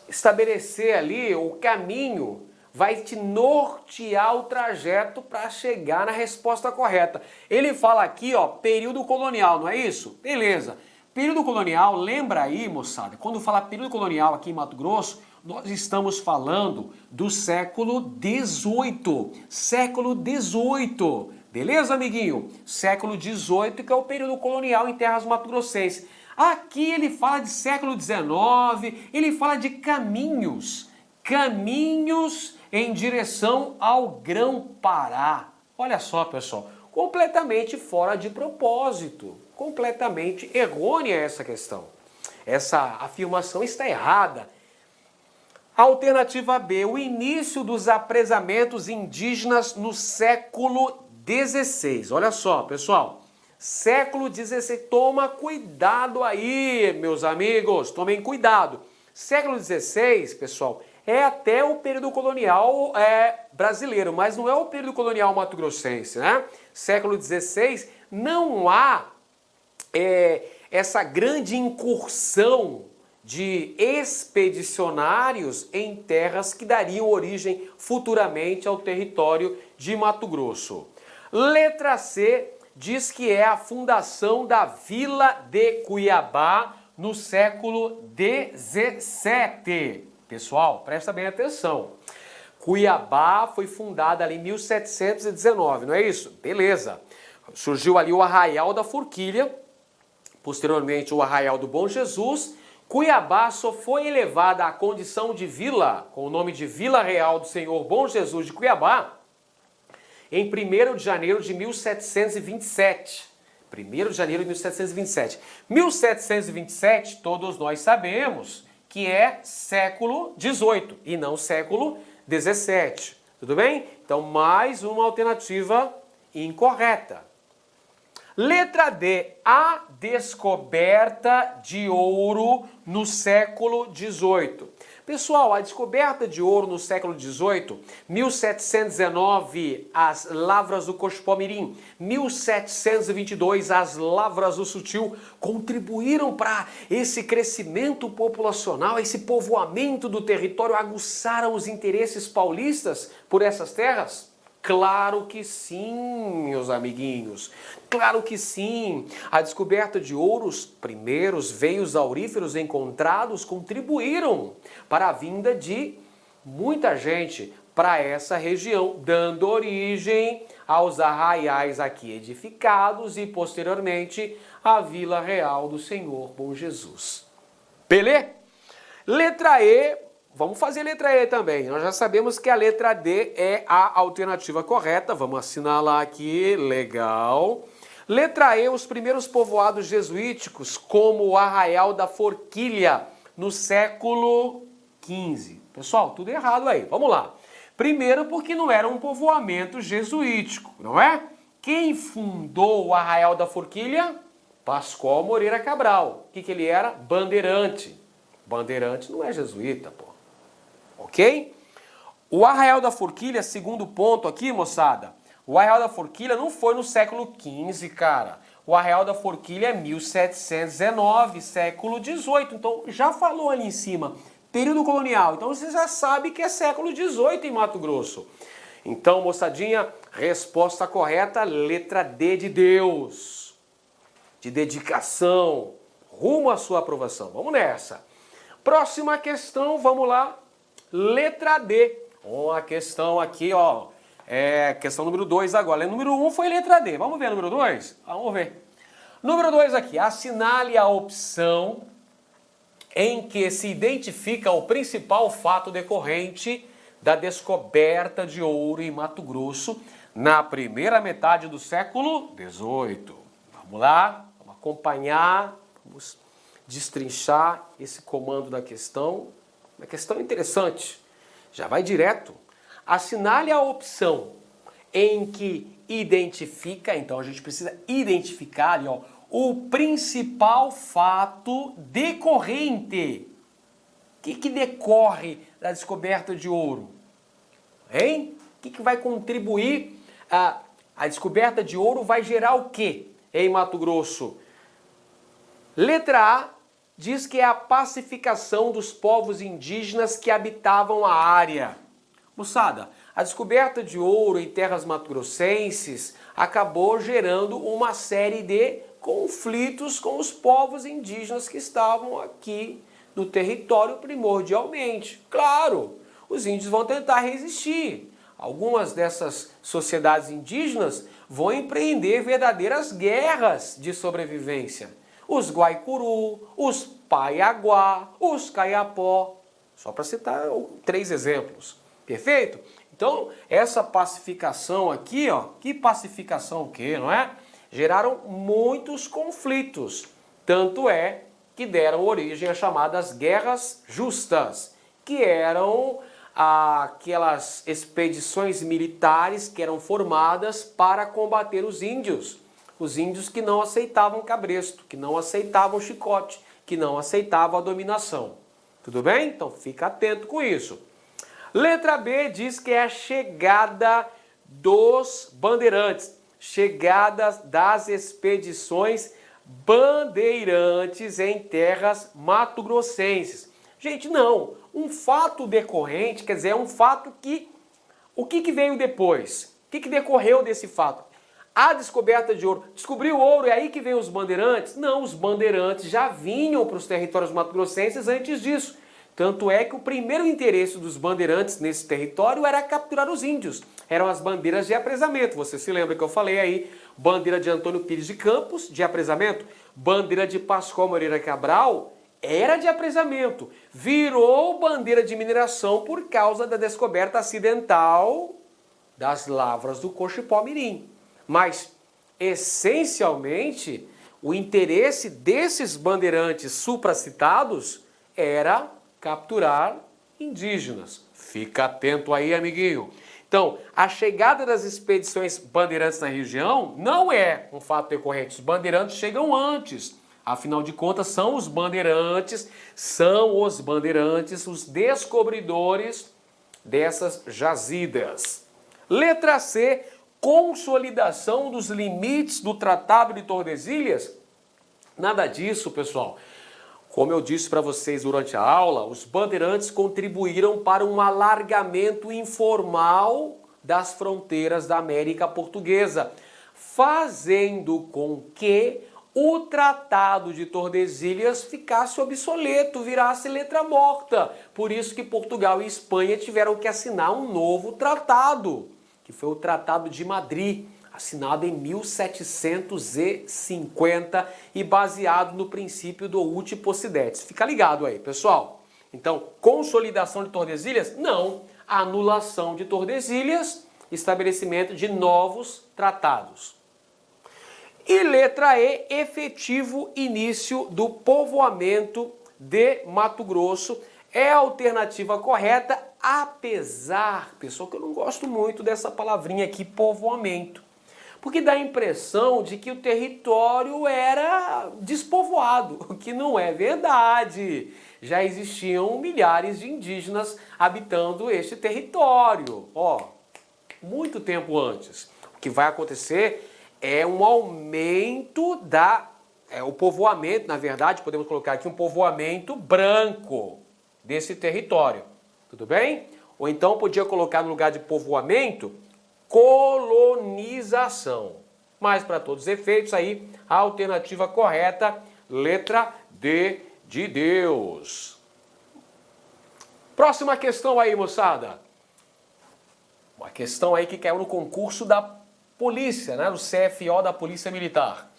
estabelecer ali o caminho, vai te nortear o trajeto para chegar na resposta correta. Ele fala aqui, ó, período colonial, não é isso? Beleza. Período colonial, lembra aí, moçada, quando fala período colonial aqui em Mato Grosso, nós estamos falando do século XVIII. Século XVIII. Beleza, amiguinho? Século XVIII, que é o período colonial em terras mato-grossenses. Aqui ele fala de século XIX, ele fala de caminhos. Caminhos em direção ao Grão-Pará. Olha só, pessoal, completamente fora de propósito, completamente errônea essa questão. Essa afirmação está errada. Alternativa B, o início dos apresamentos indígenas no século XVI. Olha só, pessoal, século XVI, toma cuidado aí, meus amigos, tomem cuidado. Século XVI, pessoal, é até o período colonial brasileiro, mas não é o período colonial mato-grossense, né? Século XVI não há essa grande incursão de expedicionários em terras que dariam origem futuramente ao território de Mato Grosso. Letra C diz que é a fundação da Vila de Cuiabá no século XVII. Pessoal, presta bem atenção. Cuiabá foi fundada ali em 1719, não é isso? Beleza. Surgiu ali o Arraial da Forquilha, posteriormente o Arraial do Bom Jesus. Cuiabá só foi elevada à condição de vila, com o nome de Vila Real do Senhor Bom Jesus de Cuiabá, em 1º de janeiro de 1727. 1º de janeiro de 1727. 1727, todos nós sabemos que é século XVIII e não século XVII. Tudo bem? Então, mais uma alternativa incorreta. Letra D, a descoberta de ouro no século XVIII. Pessoal, a descoberta de ouro no século XVIII, 1719, as lavras do Cochupó-Mirim, 1722, as lavras do Sutil, contribuíram para esse crescimento populacional, esse povoamento do território, aguçaram os interesses paulistas por essas terras? Claro que sim, meus amiguinhos. Claro que sim. A descoberta de ouros, primeiros veios auríferos encontrados, contribuíram para a vinda de muita gente para essa região, dando origem aos arraiais aqui edificados e, posteriormente, à Vila Real do Senhor Bom Jesus. Beleza? Letra E. Vamos fazer a letra E também. Nós já sabemos que a letra D é a alternativa correta. Vamos assinalar aqui. Legal. Letra E, os primeiros povoados jesuíticos, como o Arraial da Forquilha, no século XV. Pessoal, tudo errado aí. Vamos lá. Primeiro, porque não era um povoamento jesuítico, não é? Quem fundou o Arraial da Forquilha? Pascoal Moreira Cabral. O que ele era? Bandeirante. Bandeirante não é jesuíta, pô. Ok? O Arraial da Forquilha, segundo ponto aqui, moçada, o Arraial da Forquilha não foi no século XV, cara. O Arraial da Forquilha é 1719, século XVIII. Então, já falou ali em cima, período colonial. Então, você já sabe que é século XVIII em Mato Grosso. Então, moçadinha, resposta correta, letra D de Deus. De dedicação, rumo à sua aprovação. Vamos nessa. Próxima questão, vamos lá. Letra D. Uma questão aqui, ó. Questão número 2 agora. Número 1 foi letra D. Vamos ver número 2? Vamos ver. Número 2 aqui. Assinale a opção em que se identifica o principal fato decorrente da descoberta de ouro em Mato Grosso na primeira metade do século XVIII. Vamos lá. Vamos acompanhar. Vamos destrinchar esse comando da questão. Uma questão interessante. Já vai direto. Assinale a opção em que identifica, então a gente precisa identificar ali, ó, o principal fato decorrente. O que decorre da descoberta de ouro? Hein? O que vai contribuir? A descoberta de ouro vai gerar o quê em Mato Grosso? Letra A diz que é a pacificação dos povos indígenas que habitavam a área. Moçada, a descoberta de ouro em terras mato-grossenses acabou gerando uma série de conflitos com os povos indígenas que estavam aqui no território primordialmente. Claro, os índios vão tentar resistir. Algumas dessas sociedades indígenas vão empreender verdadeiras guerras de sobrevivência. Os Guaicuru, os Paiaguá, os Caiapó, só para citar 3 exemplos. Perfeito? Então, essa pacificação aqui, ó, que pacificação o quê, não é? Geraram muitos conflitos. Tanto é que deram origem às chamadas guerras justas, que eram aquelas expedições militares que eram formadas para combater os índios que não aceitavam cabresto, que não aceitavam chicote, que não aceitavam a dominação. Tudo bem? Então fica atento com isso. Letra B diz que é a chegada dos bandeirantes, chegada das expedições bandeirantes em terras mato-grossenses. Gente, não, um fato decorrente, quer dizer, é um fato que... O que veio depois? O que decorreu desse fato? A descoberta de ouro. Descobriu ouro, é aí que vem os bandeirantes? Não, os bandeirantes já vinham para os territórios mato-grossenses antes disso. Tanto é que o primeiro interesse dos bandeirantes nesse território era capturar os índios. Eram as bandeiras de apresamento. Você se lembra que eu falei aí? Bandeira de Antônio Pires de Campos, de apresamento. Bandeira de Pascoal Moreira Cabral, era de apresamento. Virou bandeira de mineração por causa da descoberta acidental das lavras do Cochipó-Mirim. Mas, essencialmente, o interesse desses bandeirantes supracitados era capturar indígenas. Fica atento aí, amiguinho. Então, a chegada das expedições bandeirantes na região não é um fato decorrente. Os bandeirantes chegam antes. Afinal de contas, são os bandeirantes os descobridores dessas jazidas. Letra C, consolidação dos limites do Tratado de Tordesilhas. Nada disso, pessoal. Como eu disse para vocês durante a aula, os bandeirantes contribuíram para um alargamento informal das fronteiras da América Portuguesa, fazendo com que o Tratado de Tordesilhas ficasse obsoleto, virasse letra morta. Por isso que Portugal e Espanha tiveram que assinar um novo tratado, que foi o Tratado de Madrid, assinado em 1750 e baseado no princípio do uti possidetis. Fica ligado aí, pessoal. Então, consolidação de Tordesilhas? Não. Anulação de Tordesilhas, estabelecimento de novos tratados. E letra E, efetivo início do povoamento de Mato Grosso. É a alternativa correta, apesar, pessoal, que eu não gosto muito dessa palavrinha aqui, povoamento. Porque dá a impressão de que o território era despovoado, o que não é verdade. Já existiam milhares de indígenas habitando este território, muito tempo antes. O que vai acontecer é um aumento o povoamento, na verdade, podemos colocar aqui um povoamento branco desse território, tudo bem? Ou então podia colocar no lugar de povoamento, colonização. Mas para todos os efeitos aí, a alternativa correta, letra D de Deus. Próxima questão aí, moçada. Uma questão aí que caiu no concurso da polícia, né? Do CFO da Polícia Militar.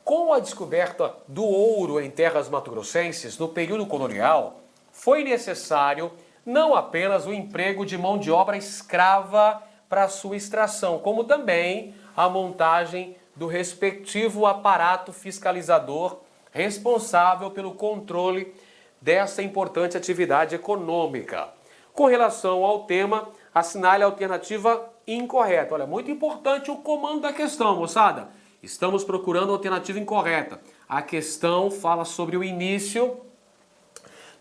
Com a descoberta do ouro em terras mato-grossenses no período colonial, foi necessário não apenas o emprego de mão de obra escrava para sua extração, como também a montagem do respectivo aparato fiscalizador responsável pelo controle dessa importante atividade econômica. Com relação ao tema, assinale a alternativa incorreta. Olha, muito importante o comando da questão, moçada. Estamos procurando a alternativa incorreta. A questão fala sobre o início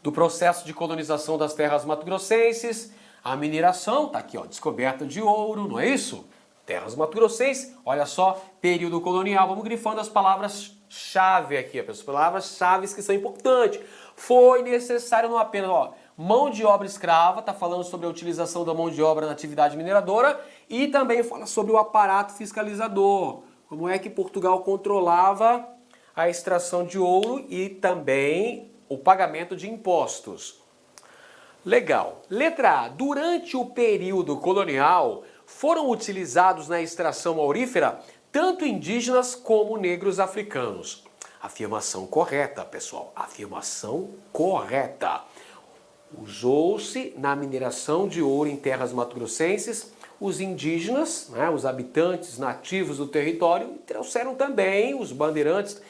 do processo de colonização das terras mato-grossenses, a mineração, tá aqui, descoberta de ouro, não é isso? Terras mato-grossenses, olha só, período colonial. Vamos grifando as palavras-chave aqui, as palavras-chave que são importantes. Foi necessário não apenas, mão de obra escrava, está falando sobre a utilização da mão de obra na atividade mineradora e também fala sobre o aparato fiscalizador, como é que Portugal controlava a extração de ouro e também o pagamento de impostos. Legal. Letra A. Durante o período colonial, foram utilizados na extração aurífera tanto indígenas como negros africanos. Afirmação correta, pessoal. Afirmação correta. Usou-se na mineração de ouro em terras mato-grossenses. Os indígenas, né, os habitantes nativos do território, trouxeram também os bandeirantes,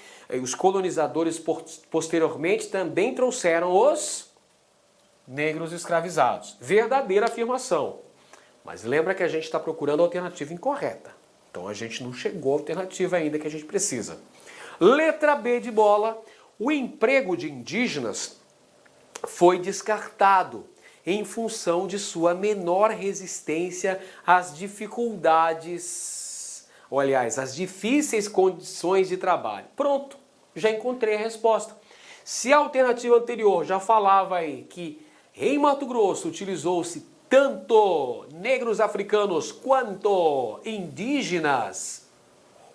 os colonizadores posteriormente também trouxeram os negros escravizados. Verdadeira afirmação. Mas lembra que a gente está procurando a alternativa incorreta. Então a gente não chegou à alternativa ainda que a gente precisa. Letra B de bola. O emprego de indígenas foi descartado em função de sua menor resistência às dificuldades, ou aliás, às difíceis condições de trabalho. Pronto, já encontrei a resposta. Se a alternativa anterior já falava aí que em Mato Grosso utilizou-se tanto negros africanos quanto indígenas,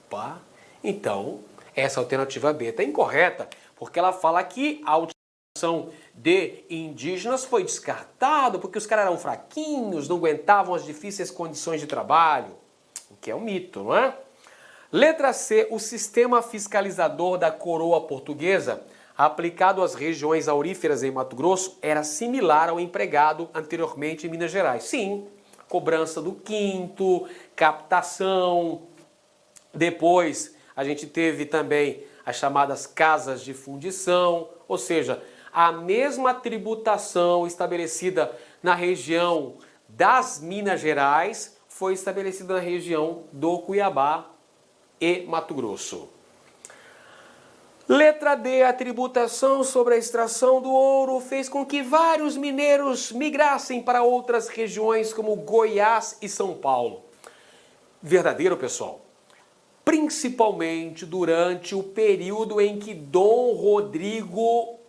opa, então essa alternativa B está incorreta, porque ela fala que a utilização de indígenas foi descartado porque os caras eram fraquinhos, não aguentavam as difíceis condições de trabalho, o que é um mito, não é? Letra C, o sistema fiscalizador da coroa portuguesa aplicado às regiões auríferas em Mato Grosso era similar ao empregado anteriormente em Minas Gerais. Sim, cobrança do quinto, captação. Depois a gente teve também as chamadas casas de fundição, ou seja, a mesma tributação estabelecida na região das Minas Gerais foi estabelecida na região do Cuiabá e Mato Grosso. Letra D, a tributação sobre a extração do ouro fez com que vários mineiros migrassem para outras regiões como Goiás e São Paulo. Verdadeiro, pessoal? Principalmente durante o período em que Dom Rodrigo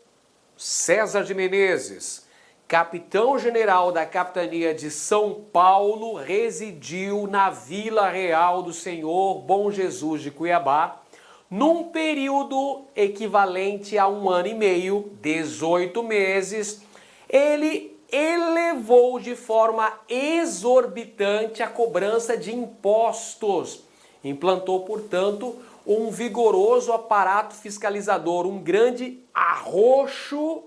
César de Menezes, capitão-general da capitania de São Paulo, residiu na Vila Real do Senhor Bom Jesus de Cuiabá, num período equivalente a 1 ano e meio, 18 meses, ele elevou de forma exorbitante a cobrança de impostos. Implantou, portanto, um vigoroso aparato fiscalizador, um grande arroxo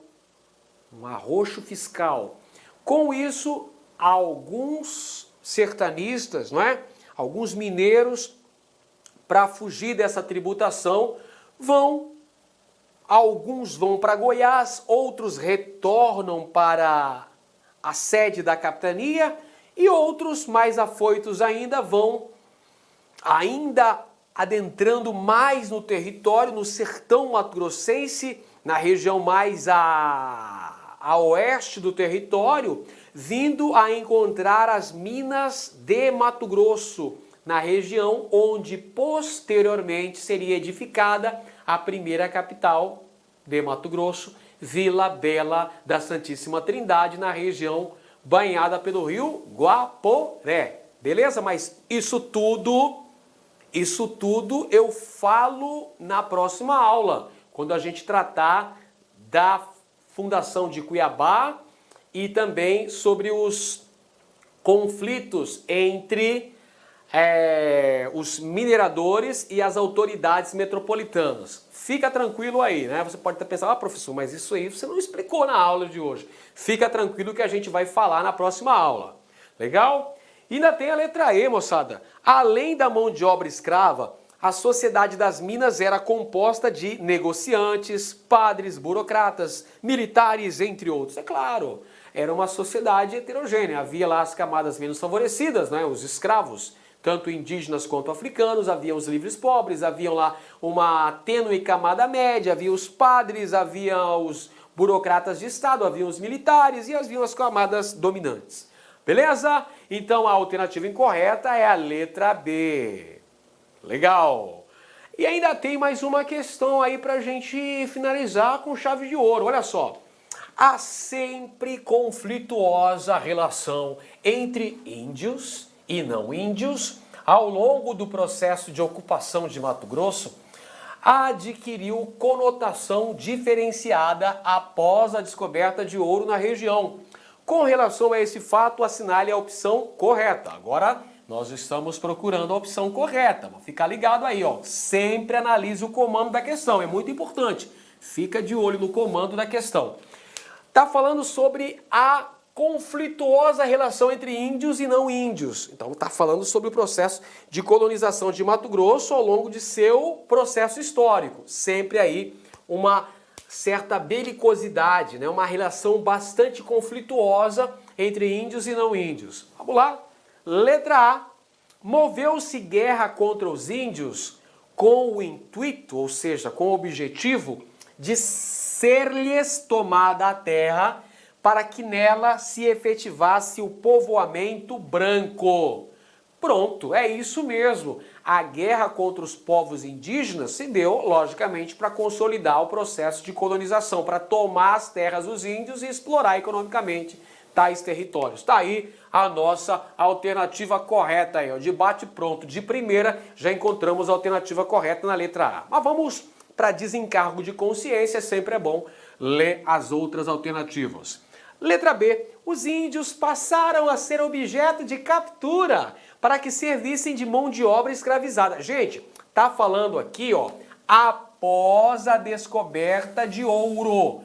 fiscal. Com isso, alguns sertanistas, não é? Alguns mineiros, para fugir dessa tributação, alguns vão para Goiás, outros retornam para a sede da capitania e outros, mais afoitos ainda, vão adentrando mais no território, no sertão mato-grossense, na região mais a oeste do território, vindo a encontrar as minas de Mato Grosso, na região onde posteriormente seria edificada a primeira capital de Mato Grosso, Vila Bela da Santíssima Trindade, na região banhada pelo rio Guaporé. Beleza? Mas isso tudo eu falo na próxima aula, quando a gente tratar da fundação de Cuiabá e também sobre os conflitos entre os mineradores e as autoridades metropolitanas. Fica tranquilo aí, né? Você pode estar pensando, professor, mas isso aí você não explicou na aula de hoje. Fica tranquilo que a gente vai falar na próxima aula. Legal? E ainda tem a letra E, moçada. Além da mão de obra escrava, a sociedade das minas era composta de negociantes, padres, burocratas, militares, entre outros. É claro, era uma sociedade heterogênea. Havia lá as camadas menos favorecidas, né? Os escravos, tanto indígenas quanto africanos, havia os livres pobres, havia lá uma tênue camada média, havia os padres, havia os burocratas de Estado, havia os militares e havia as camadas dominantes. Beleza? Então a alternativa incorreta é a letra B. Legal! E ainda tem mais uma questão aí pra gente finalizar com chave de ouro. Olha só. Há sempre conflituosa relação entre índios e não índios ao longo do processo de ocupação de Mato Grosso, adquiriu conotação diferenciada após a descoberta de ouro na região. Com relação a esse fato, assinale a opção correta. Agora, nós estamos procurando a opção correta. Vou ficar ligado aí, ó. Sempre analise o comando da questão, é muito importante. Fica de olho no comando da questão. está falando sobre a conflituosa relação entre índios e não índios. Então está falando sobre o processo de colonização de Mato Grosso ao longo de seu processo histórico. Sempre aí uma certa belicosidade, né? Uma relação bastante conflituosa entre índios e não índios. Vamos lá. Letra A. Moveu-se guerra contra os índios com o intuito, ou seja, com o objetivo de ser-lhes tomada a terra para que nela se efetivasse o povoamento branco. Pronto, é isso mesmo. A guerra contra os povos indígenas se deu, logicamente, para consolidar o processo de colonização, para tomar as terras dos índios e explorar economicamente tais territórios. Está aí a nossa alternativa correta aí, ó. Debate pronto. De primeira, já encontramos a alternativa correta na letra A. Mas vamos para desencargo de consciência, sempre é bom ler as outras alternativas. Letra B. Os índios passaram a ser objeto de captura para que servissem de mão de obra escravizada. Gente, tá falando aqui, ó, após a descoberta de ouro.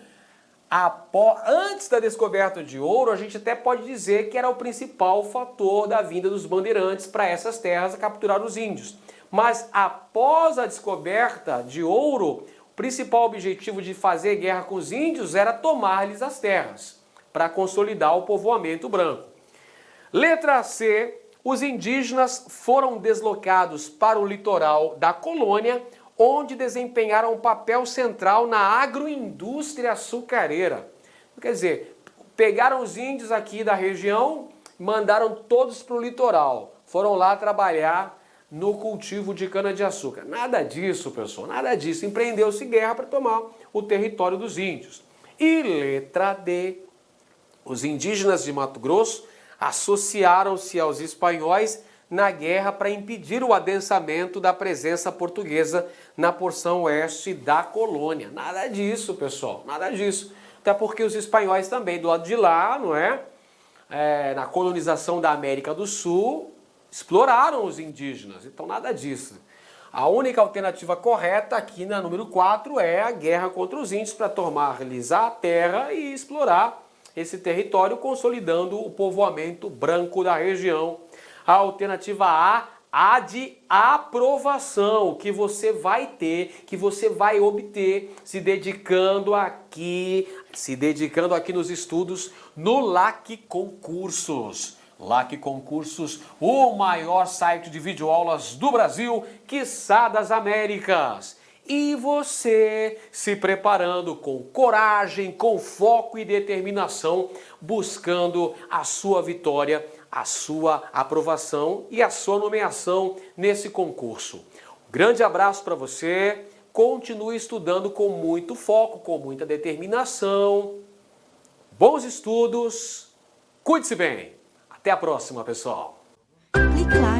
Antes da descoberta de ouro, a gente até pode dizer que era o principal fator da vinda dos bandeirantes para essas terras a capturar os índios. Mas após a descoberta de ouro, o principal objetivo de fazer guerra com os índios era tomar-lhes as terras, para consolidar o povoamento branco. Letra C. Os indígenas foram deslocados para o litoral da colônia, onde desempenharam um papel central na agroindústria açucareira. Quer dizer, pegaram os índios aqui da região, mandaram todos para o litoral. Foram lá trabalhar no cultivo de cana-de-açúcar. Nada disso, pessoal, nada disso. Empreendeu-se guerra para tomar o território dos índios. E letra D. Os indígenas de Mato Grosso associaram-se aos espanhóis na guerra para impedir o adensamento da presença portuguesa na porção oeste da colônia. Nada disso, pessoal, nada disso. Até porque os espanhóis também, do lado de lá, não é? Na colonização da América do Sul, exploraram os indígenas. Então, nada disso. A única alternativa correta aqui na número 4 é a guerra contra os índios para tomar-lhes a terra e explorar esse território, consolidando o povoamento branco da região. A alternativa A de aprovação, que você vai ter, que você vai obter se dedicando aqui nos estudos no LAC Concursos. LAC Concursos, o maior site de videoaulas do Brasil, quiçá das Américas. E você se preparando com coragem, com foco e determinação, buscando a sua vitória, a sua aprovação e a sua nomeação nesse concurso. Um grande abraço para você, continue estudando com muito foco, com muita determinação. Bons estudos, cuide-se bem. Até a próxima, pessoal. Clique lá